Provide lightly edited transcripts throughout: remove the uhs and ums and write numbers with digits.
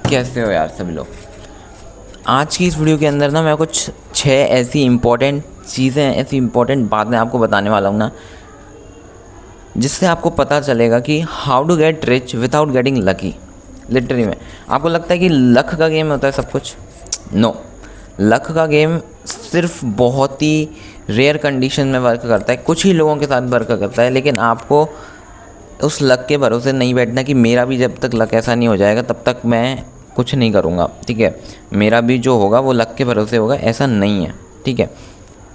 कैसे हो यार सभी लोग। आज की इस वीडियो के अंदर ना मैं कुछ 6 ऐसी इम्पोर्टेंट चीज़ें, ऐसी इम्पोर्टेंट बातें आपको बताने वाला हूँ ना, जिससे आपको पता चलेगा कि how to get rich without getting lucky. Literally में आपको लगता है कि लक का गेम होता है सब कुछ। नो, लक का गेम सिर्फ बहुत ही रेयर कंडीशन में वर्क करता है, कुछ ही लोगों के साथ वर्क करता है। लेकिन आपको उस लक के भरोसे नहीं बैठना कि मेरा भी जब तक लक ऐसा नहीं हो जाएगा तब तक मैं कुछ नहीं करूँगा। ठीक है, मेरा भी जो होगा वो लक के भरोसे होगा, ऐसा नहीं है। ठीक है,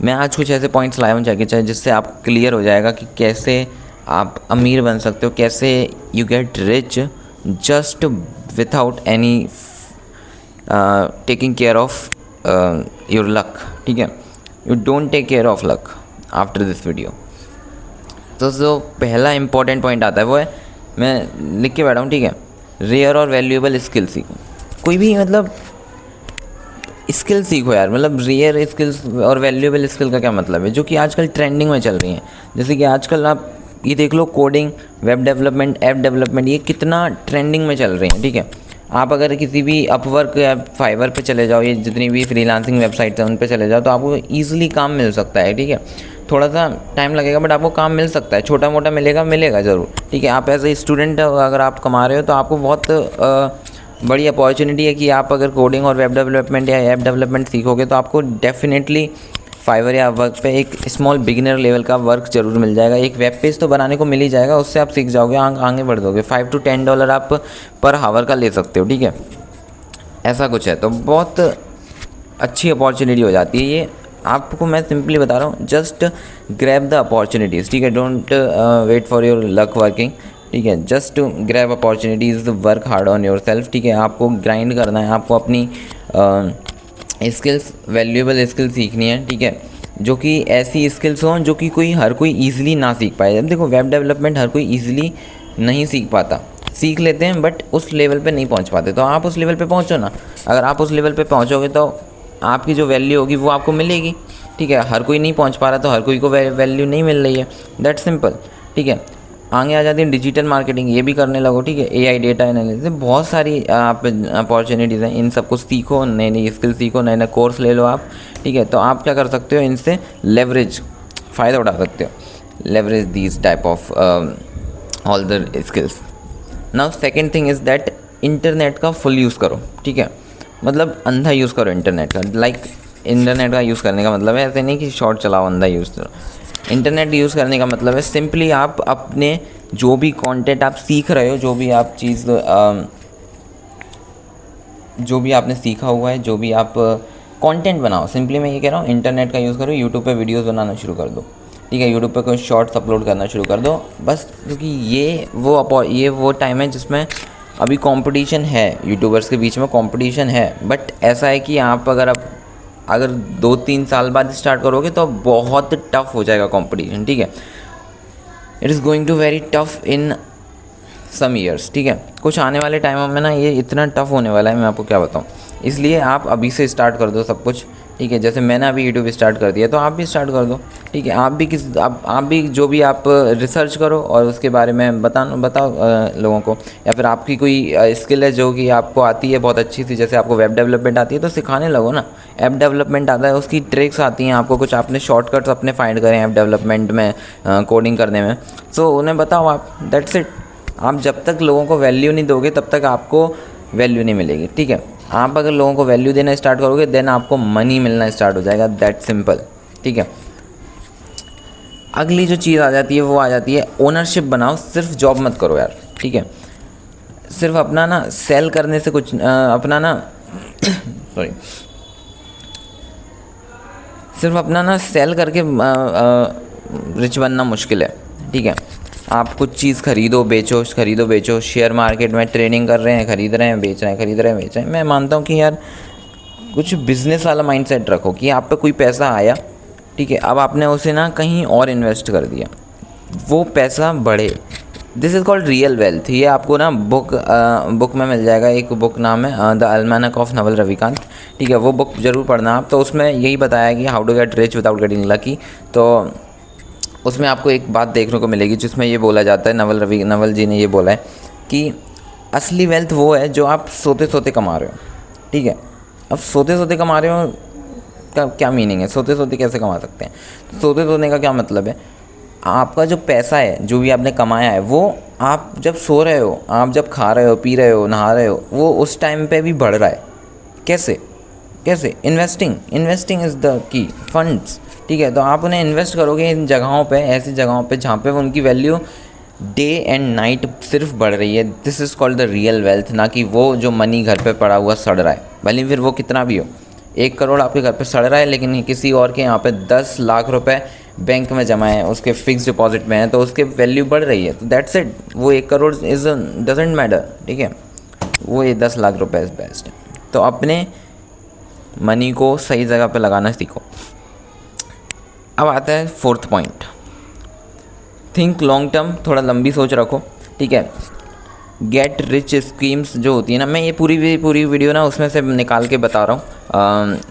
मैं आज कुछ ऐसे पॉइंट्स लाया हूँ चाहे जिससे आप क्लियर हो जाएगा कि कैसे आप अमीर बन सकते हो, कैसे you get rich just without any taking care of your luck. ठीक है, you don't take care of luck after this video. तो जो पहला इंपॉर्टेंट पॉइंट आता है वो है, मैं लिख के बैठा हूँ, ठीक है, रेयर और वैल्यूएबल स्किल सीखो। कोई भी मतलब स्किल सीखो यार। मतलब रेयर स्किल्स और वैल्यूएबल स्किल का क्या मतलब है, जो कि आजकल ट्रेंडिंग में चल रही हैं। जैसे कि आजकल आप ये देख लो, coding, web development, app development, ये कितना ट्रेंडिंग में चल रही हैं। ठीक है, आप अगर किसी भी अपवर्क या फाइवर पे चले जाओ, ये जितनी भी फ्रीलांसिंग वेबसाइट्स हैं उन पे चले जाओ, तो आपको ईजिली काम मिल सकता है। ठीक है, थोड़ा सा टाइम लगेगा बट आपको काम मिल सकता है, छोटा मोटा मिलेगा ज़रूर। ठीक है, आप एज ए स्टूडेंट अगर आप कमा रहे हो तो आपको बहुत बड़ी अपॉर्चुनिटी है कि आप अगर कोडिंग और वेब डेवलपमेंट या ऐप डेवलपमेंट सीखोगे तो आपको डेफिनेटली फाइवर या वर्क पे एक स्मॉल बिगिनर लेवल का वर्क ज़रूर मिल जाएगा। एक वेब पेज तो बनाने को मिल ही जाएगा, उससे आप सीख जाओगे, आगे बढ़ दोगे। $5 to $10 आप पर हावर का ले सकते हो। ठीक है, ऐसा कुछ है, तो बहुत अच्छी अपॉर्चुनिटी हो जाती है ये। आपको मैं सिंपली बता रहा हूँ, जस्ट ग्रैब द अपॉर्चुनिटीज़। ठीक है, don't wait for your luck working. ठीक है, just grab opportunities, work hard on yourself. ठीक है, आपको ग्राइंड करना है, आपको अपनी स्किल्स, वैल्यूएबल स्किल सीखनी है। ठीक है, जो कि ऐसी स्किल्स हों जो कि हर कोई ईजिली ना सीख पाए। अब देखो, वेब डेवलपमेंट हर कोई ईजिली नहीं सीख पाता, सीख लेते हैं बट उस लेवल पे नहीं पहुंच पाते। तो आप उस लेवल पे पहुंचो ना। अगर आप उस लेवल पे पहुंचोगे तो आपकी जो वैल्यू होगी वो आपको मिलेगी। ठीक है, हर कोई नहीं पहुंच पा रहा तो हर कोई को वैल्यू नहीं मिल रही है, दैट सिंपल। ठीक है, आगे आ जाती है डिजिटल मार्केटिंग, ये भी करने लगो। ठीक है, AI, डेटा एनालिसिस, बहुत सारी आप अपॉर्चुनिटीज़ हैं, इन सबको सीखो, नई नई स्किल सीखो, नए नए कोर्स ले लो आप। ठीक है, तो आप क्या कर सकते हो, इनसे लेवरेज, फ़ायदा उठा सकते हो, leverage these type of all the skills. Now second thing is that internet का फुल यूज़ करो। ठीक है, मतलब अंधा यूज़ करो इंटरनेट का। लाइक इंटरनेट का यूज़ करने का मतलब है ऐसे नहीं कि शॉर्ट चलाओ, अंधा यूज़ करो। इंटरनेट यूज़ करने का मतलब है सिंपली आप अपने जो भी कंटेंट आप सीख रहे हो, जो भी आप चीज़ जो भी आपने सीखा हुआ है, जो भी आप कंटेंट बनाओ। सिंपली मैं ये कह रहा हूँ, इंटरनेट का यूज़ करो, यूट्यूब पे वीडियोस बनाना शुरू कर दो। ठीक है, यूट्यूब पे कोई शॉर्ट्स अपलोड करना शुरू कर दो बस, क्योंकि ये वो टाइम है जिसमें अभी कंपटीशन है, यूट्यूबर्स के बीच में कंपटीशन है। बट ऐसा है कि आप अगर 2-3 साल बाद स्टार्ट करोगे तो बहुत टफ हो जाएगा कंपटीशन। ठीक है, it is going to very tough in some years. ठीक है, कुछ आने वाले टाइमों में ना ये इतना टफ होने वाला है, मैं आपको क्या बताऊँ। इसलिए आप अभी से स्टार्ट कर दो सब कुछ। ठीक है, जैसे मैंने अभी यूट्यूब स्टार्ट कर दिया तो आप भी स्टार्ट कर दो। ठीक है, आप भी जो भी आप रिसर्च करो और उसके बारे में बताओ लोगों को। या फिर आपकी कोई स्किल है जो कि आपको आती है बहुत अच्छी सी, जैसे आपको वेब डेवलपमेंट आती है तो सिखाने लगो ना। ऐप डेवलपमेंट आता है, उसकी ट्रिक्स आती हैं आपको, कुछ आपने शॉर्टकट्स अपने फाइंड करें ऐप डेवलपमेंट में, कोडिंग करने में, सो उन्हें बताओ आप, दैट्स इट। आप जब तक लोगों को वैल्यू नहीं दोगे तब तक आपको वैल्यू नहीं मिलेगी। ठीक है, आप अगर लोगों को वैल्यू देना स्टार्ट करोगे देन आपको मनी मिलना स्टार्ट हो जाएगा, दैट सिंपल। ठीक है, अगली जो चीज़ आ जाती है वो आ जाती है ओनरशिप बनाओ, सिर्फ जॉब मत करो यार। ठीक है, सिर्फ अपना ना सेल करने से कुछ अपना ना सॉरी सिर्फ अपना ना सेल करके रिच बनना मुश्किल है। ठीक है, आप कुछ चीज़ खरीदो बेचो, शेयर मार्केट में ट्रेडिंग कर रहे हैं, खरीद रहे हैं बेच रहे हैं। मैं मानता हूँ कि यार कुछ बिजनेस वाला माइंडसेट रखो कि आप पे कोई पैसा आया, ठीक है, अब आपने उसे ना कहीं और इन्वेस्ट कर दिया, वो पैसा बढ़े। This is called real wealth. ये आपको ना बुक में मिल जाएगा, एक बुक नाम है द अल्मानक ऑफ नवल रविकांत। ठीक है, वो बुक ज़रूर पढ़ना आप। तो उसमें यही बताया कि how to get rich without getting lucky. तो उसमें आपको एक बात देखने को मिलेगी जिसमें ये बोला जाता है, नवल जी ने ये बोला है कि असली वेल्थ वो है जो आप सोते सोते कमा रहे हो, ठीक है। अब सोते सोते कमा रहे हो का क्या मीनिंग है, सोते सोते कैसे कमा सकते हैं? सोते सोने का क्या मतलब है, आपका जो पैसा है जो भी आपने कमाया है वो आप जब सो रहे हो, आप जब खा रहे हो, पी रहे हो, नहा रहे हो, वो उस टाइम पे भी बढ़ रहा है। कैसे कैसे? Investing is the key funds, ठीक है। तो आप उन्हें इन्वेस्ट करोगे इन जगहों पे, ऐसी जगहों पे जहाँ पे उनकी वैल्यू डे एंड नाइट सिर्फ बढ़ रही है। This is called the real wealth, ना कि वो जो मनी घर पे पड़ा हुआ सड़ रहा है, भले फिर वो कितना भी हो। 1 करोड़ आपके घर पे सड़ रहा है, लेकिन किसी और के यहाँ पे 10 लाख रुपए बैंक में जमा है, उसके फिक्स डिपॉजिट में है, तो उसके वैल्यू बढ़ रही है। तो दैट्स इट, वो 1 करोड़ इज़ डजेंट मैटर, ठीक है। वो ये 10 लाख रुपए इज़ बेस्ट है। तो अपने मनी को सही जगह पे लगाना सीखो। अब आता है 4th point, think long term, थोड़ा लंबी सोच रखो, ठीक है। गेट रिच स्कीम्स जो होती है ना, मैं ये पूरी वीडियो ना उसमें से निकाल के बता रहा हूँ,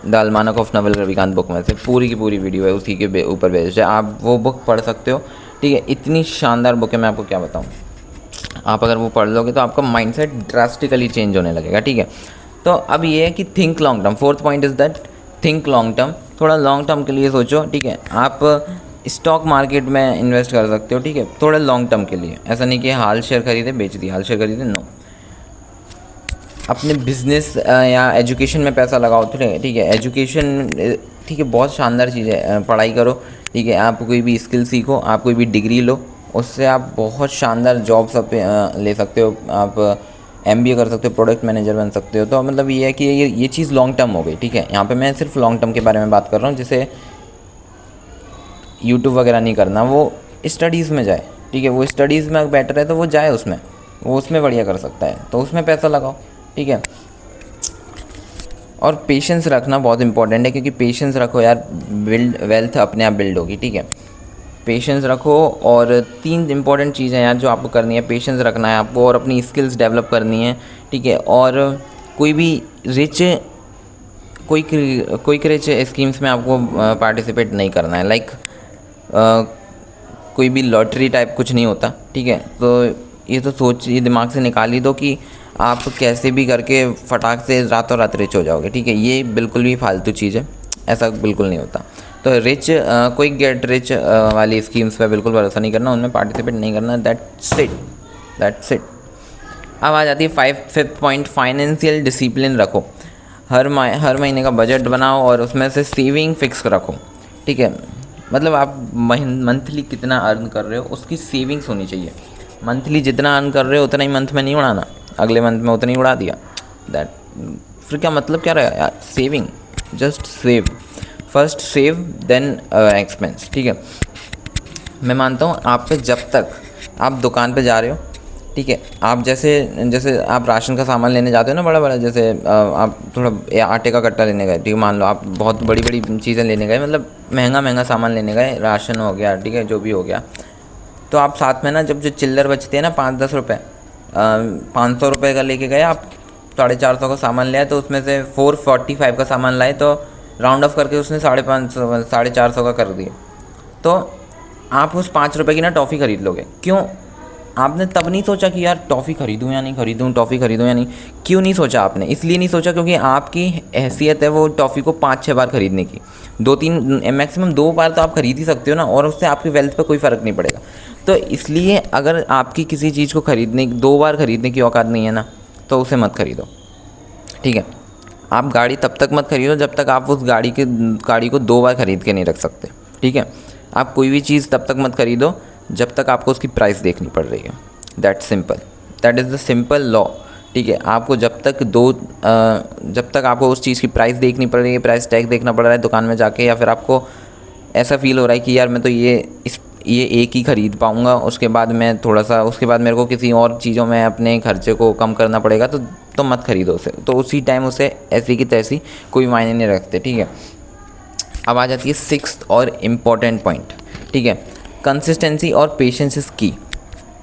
the almanack of Naval Ravikant book में से पूरी की पूरी वीडियो है, उसी के ऊपर बेस्ड है। आप वो बुक पढ़ सकते हो, ठीक है। इतनी शानदार बुक है, मैं आपको क्या बताऊँ। आप अगर वो पढ़ लोगे तो आपका माइंडसेट ड्रास्टिकली चेंज होने लगेगा, ठीक है। तो अब ये है कि think long term, 4th point is that think long term, थोड़ा लॉन्ग टर्म के लिए सोचो, ठीक है। आप स्टॉक मार्केट में इन्वेस्ट कर सकते हो, ठीक है, थोड़ा लॉन्ग टर्म के लिए। ऐसा नहीं कि हाल शेयर खरीदे बेच दिए, हाल शेयर खरीदे, नो। अपने बिजनेस या एजुकेशन में पैसा लगाओ, ठीक है। एजुकेशन, ठीक है, बहुत शानदार चीज़ है, पढ़ाई करो, ठीक है। आप कोई भी स्किल सीखो, आप कोई भी डिग्री लो, उससे आप बहुत शानदार जॉब्स ले सकते हो। आप MBA कर सकते हो, प्रोडक्ट मैनेजर बन सकते हो। तो मतलब ये है कि ये चीज़ लॉन्ग टर्म हो गई, ठीक है। यहाँ पे मैं सिर्फ लॉन्ग टर्म के बारे में बात कर रहा हूँ, जिसे यूट्यूब वगैरह नहीं करना, वो स्टडीज़ में जाए, ठीक है। वो स्टडीज़ में बेटर है तो वो जाए उसमें, वो उसमें बढ़िया कर सकता है, तो उसमें पैसा लगाओ, ठीक है। और पेशेंस रखना बहुत इंपॉर्टेंट है, क्योंकि पेशेंस रखो यार, बिल्ड वेल्थ अपने आप बिल्ड होगी, ठीक है। पेशेंस रखो। और 3 इंपॉर्टेंट चीज़ें यार जो आपको करनी है, पेशेंस रखना है आपको, और अपनी स्किल्स डेवलप करनी है, ठीक है। और कोई भी रिच कोई रिच स्कीम्स में आपको पार्टिसिपेट नहीं करना है। लाइक कोई भी लॉटरी टाइप कुछ नहीं होता, ठीक है। तो ये दिमाग से निकाल ही दो कि आप कैसे भी करके फटाक से रातों रात रिच हो जाओगे, ठीक है। ये बिल्कुल भी फालतू चीज़ है, ऐसा बिल्कुल नहीं होता। तो कोई गेट रिच वाली स्कीम्स पे बिल्कुल भरोसा नहीं करना, उनमें पार्टिसिपेट नहीं करना। That's it. अब आ जाती है 5th पॉइंट, फाइनेंशियल डिसिप्लिन रखो। हर महीने का बजट बनाओ और उसमें से सेविंग फिक्स रखो, ठीक है। मतलब आप मंथली कितना अर्न कर रहे हो उसकी सेविंग्स होनी चाहिए। मंथली जितना अर्न कर रहे हो उतना ही मंथ में नहीं उड़ाना, अगले मंथ में उतना ही उड़ा दिया, दैट फिर क्या मतलब क्या रहा यार। Saving, just save, first save then expense, ठीक है। मैं मानता हूँ आप पे जब तक आप दुकान पे जा रहे हो, ठीक है, आप जैसे आप राशन का सामान लेने जाते हो ना, बड़ा जैसे आप थोड़ा आटे का कट्टा लेने गए, ठीक है। मान लो आप बहुत बड़ी चीज़ें लेने गए, मतलब महंगा सामान लेने गए, राशन हो गया, ठीक है, जो भी हो गया। तो आप साथ में ना जब जो चिल्लर बचते हैं ना 5-10 रुपये, 500 रुपये का लेके गए आप, 450 का सामान लिया, तो उसमें से 445 का सामान लाए, तो राउंड ऑफ करके उसने 550 450 का कर दिए। तो आप उस 5 रुपये की ना टॉफ़ी ख़रीद लोगे। क्यों? आपने तब नहीं सोचा कि यार टॉफ़ी ख़रीदूँ या नहीं ख़रीदूँ, टॉफ़ी ख़रीदूँ या नहीं। क्यों नहीं सोचा आपने? इसलिए नहीं सोचा क्योंकि आपकी हैसियत है वो टॉफ़ी को 5-6 बार ख़रीदने की। 2-3 मैक्सिमम 2 बार तो आप ख़रीद ही सकते हो ना, और उससे आपकी वेल्थ पे कोई फ़र्क नहीं पड़ेगा। तो इसलिए अगर आपकी किसी चीज़ को 2 बार ख़रीदने की औकात नहीं है ना, तो उसे मत ख़रीदो, ठीक है। आप गाड़ी तब तक मत खरीदो जब तक आप उस गाड़ी को 2 बार ख़रीद के नहीं रख सकते, ठीक है। आप कोई भी चीज़ तब तक मत खरीदो जब तक आपको उसकी प्राइस देखनी पड़ रही है। That is the simple law, ठीक है। आपको जब तक आपको उस चीज़ की प्राइस देखनी पड़ रही है, प्राइस टैग देखना पड़ रहा है दुकान में जाके, या फिर आपको ऐसा फील हो रहा है कि यार मैं तो ये एक ही ख़रीद पाऊँगा, उसके बाद मेरे को किसी और चीज़ों में अपने खर्चे को कम करना पड़ेगा, तो मत खरीदो उसे। तो उसी टाइम उसे ऐसी की तैसी कोई मायने नहीं रखते, ठीक है। अब आ जाती है 6th और इम्पॉर्टेंट पॉइंट, ठीक है। कंसिस्टेंसी और पेशेंस इज़ की,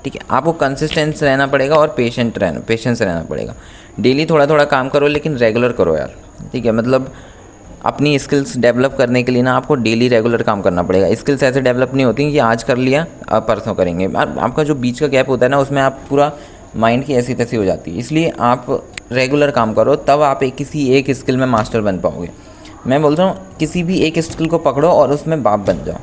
ठीक है। आपको कंसिस्टेंस रहना पड़ेगा और पेशेंस रहना पड़ेगा। डेली थोड़ा काम करो, लेकिन रेगुलर करो यार, ठीक है। मतलब अपनी स्किल्स डेवलप करने के लिए ना आपको डेली रेगुलर काम करना पड़ेगा। स्किल्स ऐसे डेवलप नहीं होती कि आज कर लिया अब परसों करेंगे। आपका जो बीच का गैप होता है ना, उसमें आप पूरा माइंड की ऐसी तैसी हो जाती है। इसलिए आप रेगुलर काम करो, तब आप किसी एक स्किल में मास्टर बन पाओगे। मैं बोल रहा हूँ किसी भी एक स्किल को पकड़ो और उसमें बाप बन जाओ,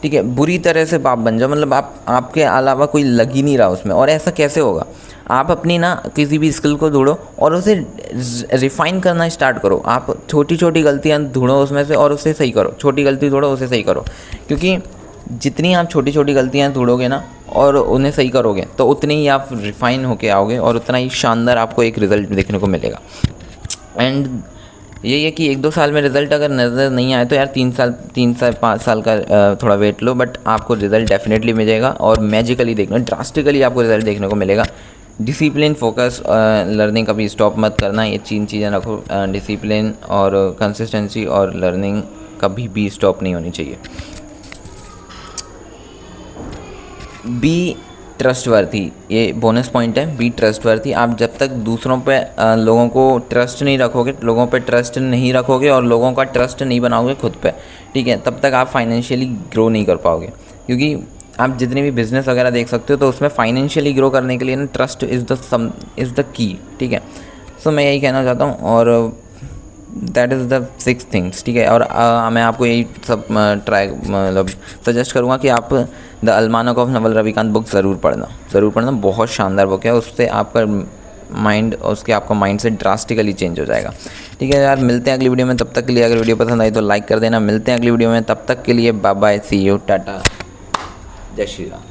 ठीक है, बुरी तरह से बाप बन जाओ, मतलब आपके अलावा कोई लग ही नहीं रहा उसमें। और ऐसा कैसे होगा? आप अपनी ना किसी भी स्किल को ढूंढो और उसे रिफ़ाइन करना स्टार्ट करो। आप छोटी छोटी गलतियाँ ढूंढो उसमें से और उसे सही करो, छोटी गलती ढूंढो उसे सही करो, क्योंकि जितनी आप छोटी छोटी गलतियाँ ढूंढोगे ना और उन्हें सही करोगे तो उतनी ही आप रिफ़ाइन होके आओगे और उतना ही शानदार आपको एक रिज़ल्ट देखने को मिलेगा। एंड यही है कि 1-2 साल में रिज़ल्ट अगर नज़र नहीं आए तो यार 3 साल 5 साल का थोड़ा वेट लो, बट आपको रिज़ल्ट डेफिनेटली मिलेगा और मैजिकली देखना, ड्रास्टिकली आपको रिज़ल्ट देखने को मिलेगा। डिसिप्लिन, फोकस, लर्निंग कभी स्टॉप मत करना, ये 3 चीज़ें रखो। डिसिप्लिन और कंसिस्टेंसी और लर्निंग कभी भी स्टॉप नहीं होनी चाहिए। बी ट्रस्टवर्थी, ये बोनस पॉइंट है, बी ट्रस्टवर्थी। आप जब तक दूसरों पे लोगों को ट्रस्ट नहीं रखोगे, लोगों पे ट्रस्ट नहीं रखोगे और लोगों का ट्रस्ट नहीं बनाओगे खुद पे, ठीक है, तब तक आप फाइनेंशियली ग्रो नहीं कर पाओगे। क्योंकि आप जितने भी बिज़नेस वगैरह देख सकते हो तो उसमें फाइनेंशियली ग्रो करने के लिए ना ट्रस्ट इज़ द की, ठीक है। सो मैं यही कहना चाहता हूँ और दैट इज़ द 6 थिंग्स, ठीक है। और मैं आपको यही सब मतलब सजेस्ट करूँगा कि आप the almanack of Naval Ravikant book ज़रूर पढ़ना, बहुत शानदार बुक है। उससे आपका माइंड, उसके आपका माइंड से ड्रास्टिकली चेंज हो जाएगा, ठीक है यार। मिलते हैं अगली वीडियो में, तब तक के लिए अगर वीडियो पसंद आई तो लाइक कर देना। मिलते हैं अगली वीडियो में, तब तक के लिए बाय बाय, सी यू, टाटा, जय श्री राम।